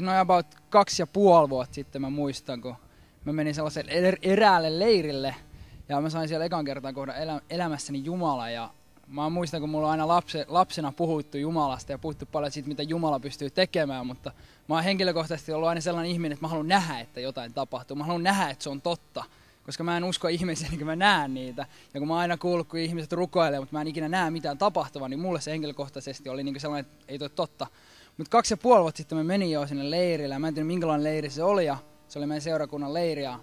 siis noin about 2,5 vuotta sitten mä muistan, kun mä menin sellaiselle eräälle leirille ja mä sain siellä ekan kertaa kohdan elämässäni Jumala. Ja mä muistan, kun mulla on aina lapsena puhuttu Jumalasta ja puhuttu paljon siitä, mitä Jumala pystyy tekemään, mutta mä oon henkilökohtaisesti ollut aina sellainen ihminen, että mä haluan nähdä, että jotain tapahtuu. Mä haluan nähdä, että se on totta, koska mä en usko ihmisiä, niin kun mä näen niitä. Ja kun mä oon aina kuullut, kun ihmiset rukoilee, mutta mä en ikinä näe mitään tapahtuvan, niin mulle se henkilökohtaisesti oli niin sellainen, että ei toi totta. Mutta 2,5 vuotta sitten mä menin jo sinne leirille ja mä en tiedä minkälainen leiri se oli ja se oli meidän seurakunnan leiri ja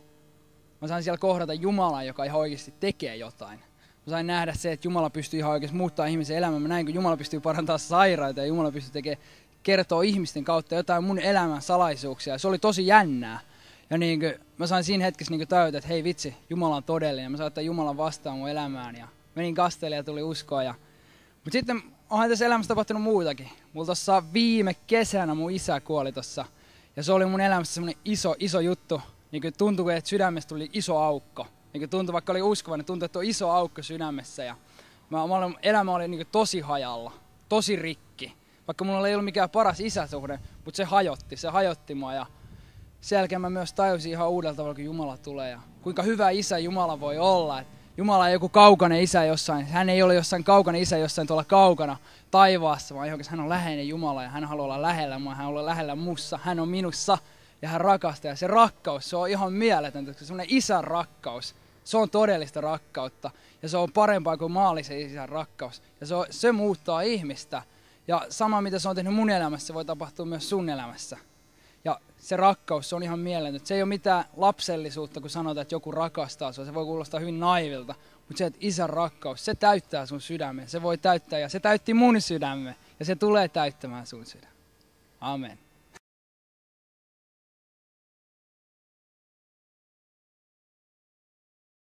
mä sain siellä kohdata Jumalaa, joka ihan oikeasti tekee jotain. Mä sain nähdä se, että Jumala pystyy ihan oikeasti muuttaa ihmisen elämän. Mä näin, kun Jumala pystyy parantamaan sairaita ja Jumala pystyy kertoa ihmisten kautta jotain mun elämän salaisuuksia. Se oli tosi jännää. Ja niin kuin, mä sain siinä hetkessä niin tajuta, että hei vitsi, Jumala on todellinen. Mä sain ottaa Jumalan vastaan mun elämään ja menin kasteelle ja tuli uskoa. Mutta sitten onhan tässä elämässä tapahtunut muutakin. Mulla tossa viime kesänä mun isä kuoli tossa. Ja se oli mun elämässä semmonen iso juttu. Niin kuin tuntui, että sydämestä tuli iso aukko. Niin kuin tuntui, vaikka oli uskovainen, tuntui, että on iso aukko sydämessä. Ja elämä oli niin kuin tosi hajalla, tosi rikki. Vaikka mulla ei ollut mikään paras isäsuhde, mutta se hajotti mua. Ja sen jälkeen mä myös tajusin ihan uudella tavalla, kun Jumala tulee. Ja kuinka hyvä isä Jumala voi olla. Että Jumala ei joku kaukainen isä jossain, hän ei ole jossain kaukainen isä jossain tuolla kaukana taivaassa, vaan hän on läheinen Jumala ja hän haluaa olla lähellä mua, hän haluaa olla lähellä mussa, hän on minussa ja hän rakastaa. Ja se rakkaus, se on ihan mieletöntä, koska semmoinen isän rakkaus, se on todellista rakkautta ja se on parempaa kuin maallisen isän rakkaus. Ja se muuttaa ihmistä ja sama mitä se on tehnyt mun elämässä, se voi tapahtua myös sun elämässä. Ja se rakkaus, se on ihan mieletöntä. Se ei ole mitään lapsellisuutta, kun sanotaan, että joku rakastaa sua. Se voi kuulostaa hyvin naivilta. Mutta se, että isän rakkaus, se täyttää sun sydämen. Se voi täyttää ja se täytti mun sydämen. Ja se tulee täyttämään sun sydämen. Amen.